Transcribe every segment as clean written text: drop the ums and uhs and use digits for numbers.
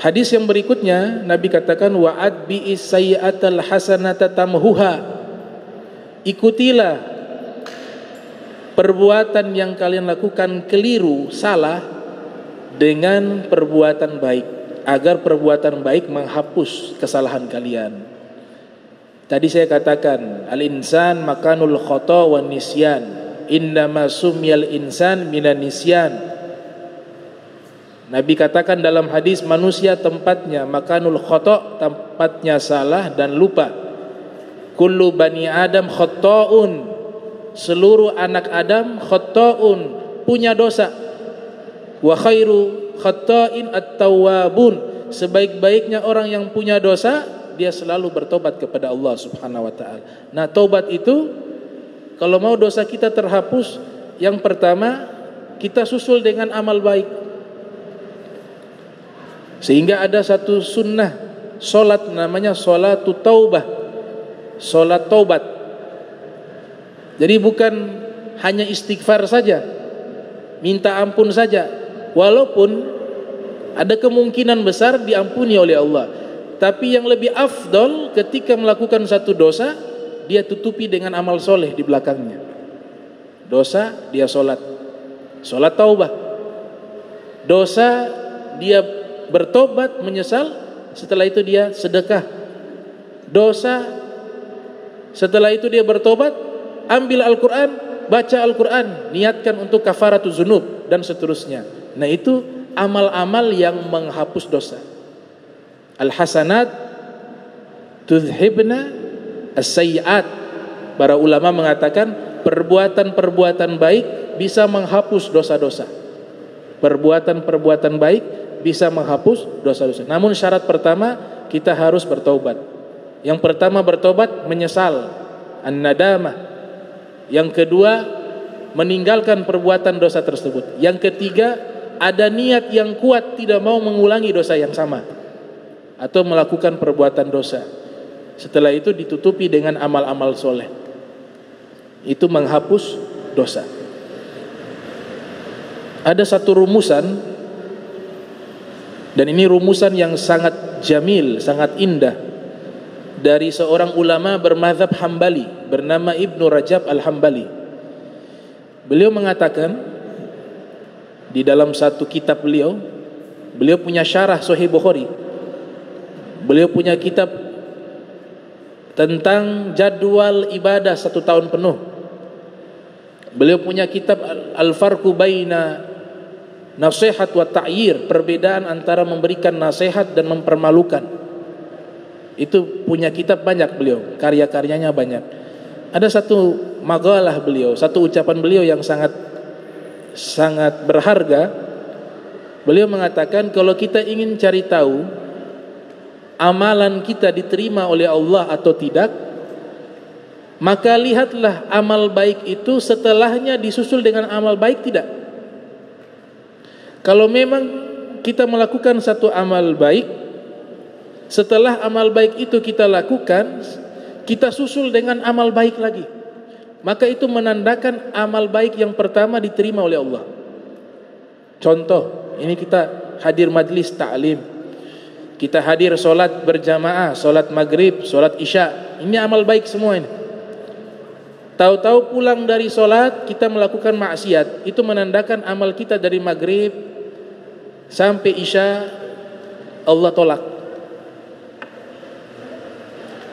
Hadis yang berikutnya Nabi katakan wa'ad bi'is sayyi'atal hasanata tamhuha. Ikutilah perbuatan yang kalian lakukan keliru, salah, dengan perbuatan baik, agar perbuatan baik menghapus kesalahan kalian. Tadi saya katakan al-insan makanul khata' wan nisyan, innama sumyal insan minan nisyan. Nabi katakan dalam hadis, manusia tempatnya makanul khata', tempatnya salah dan lupa. Kullu bani Adam khata'un, seluruh anak Adam khata'un, punya dosa. Wa khairu khata'in at-tawwabun, sebaik-baiknya orang yang punya dosa, dia selalu bertobat kepada Allah Subhanahu wa taala. Nah, tobat itu kalau mau dosa kita terhapus, yang pertama kita susul dengan amal baik. Sehingga ada satu sunnah solat namanya solatu taubah, solat taubat. Jadi bukan hanya istighfar saja, minta ampun saja, walaupun ada kemungkinan besar diampuni oleh Allah. Tapi yang lebih afdol ketika melakukan satu dosa, dia tutupi dengan amal soleh di belakangnya. Dosa, dia solat, solat taubah. Dosa, dia bertobat, menyesal, setelah itu dia sedekah. Dosa, setelah itu dia bertobat, ambil Al-Quran, baca Al-Quran, niatkan untuk kafaratuz dzunub dan seterusnya. Nah, itu amal-amal yang menghapus dosa. Al-hasanat tudhibna as-sayyi'at. Para ulama mengatakan perbuatan-perbuatan baik bisa menghapus dosa-dosa. Perbuatan-perbuatan baik bisa menghapus dosa-dosa. Namun syarat pertama, kita harus bertaubat. Yang pertama bertobat, menyesal, an-nadamah. Yang kedua, meninggalkan perbuatan dosa tersebut. Yang ketiga, ada niat yang kuat tidak mau mengulangi dosa yang sama atau melakukan perbuatan dosa. Setelah itu ditutupi dengan amal-amal soleh. Itu menghapus dosa. Ada satu rumusan, dan ini rumusan yang sangat jamil, sangat indah, dari seorang ulama bermadzhab Hambali bernama Ibnu Rajab Al-Hambali. Beliau mengatakan di dalam satu kitab beliau punya syarah Sahih Bukhari. Beliau punya kitab tentang jadwal ibadah 1 tahun penuh. Beliau punya kitab Al-Farqu Baina Nasihat wa ta'yir, perbedaan antara memberikan nasihat dan mempermalukan. Itu punya kitab banyak beliau, karya-karyanya banyak. Ada satu maqalah beliau, satu ucapan beliau yang sangat berharga. Beliau mengatakan, kalau kita ingin cari tahu amalan kita diterima oleh Allah atau tidak, maka lihatlah amal baik itu setelahnya disusul dengan amal baik tidak. Kalau memang kita melakukan satu amal baik, setelah amal baik itu kita lakukan, kita susul dengan amal baik lagi, maka itu menandakan amal baik yang pertama diterima oleh Allah. Contoh, ini kita hadir majlis ta'lim, kita hadir solat berjamaah, solat maghrib, solat isya, ini amal baik semua ini. Tahu-tahu pulang dari solat kita melakukan maksiat, itu menandakan amal kita dari maghrib sampai isya Allah tolak,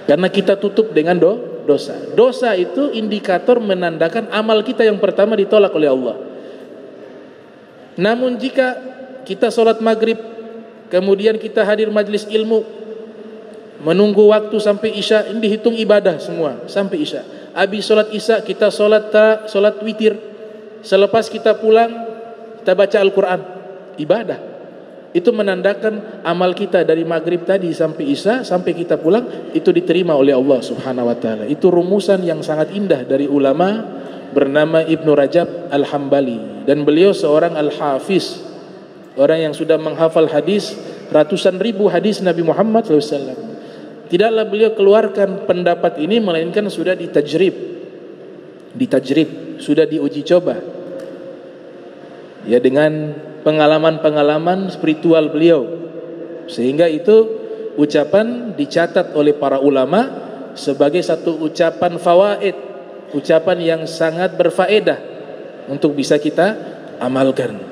karena kita tutup dengan dosa. Dosa itu indikator menandakan amal kita yang pertama ditolak oleh Allah. Namun jika kita sholat maghrib, kemudian kita hadir majlis ilmu, menunggu waktu sampai isya, ini dihitung ibadah semua sampai isya. Habis sholat isya kita sholat witir, selepas kita pulang kita baca Al-Quran, ibadah. Itu menandakan amal kita dari maghrib tadi sampai isya, sampai kita pulang, itu diterima oleh Allah Subhanahu wa taala. Itu rumusan yang sangat indah dari ulama bernama Ibnu Rajab Al-Hambali, dan beliau seorang al-hafiz, orang yang sudah menghafal hadis, ratusan ribu hadis Nabi Muhammad SAW. Tidaklah beliau keluarkan pendapat ini, melainkan sudah ditajrib, sudah diuji coba, ya, dengan pengalaman-pengalaman spiritual beliau Sehingga itu ucapan dicatat oleh para ulama sebagai satu ucapan fawaid, ucapan yang sangat berfaedah untuk bisa kita amalkan.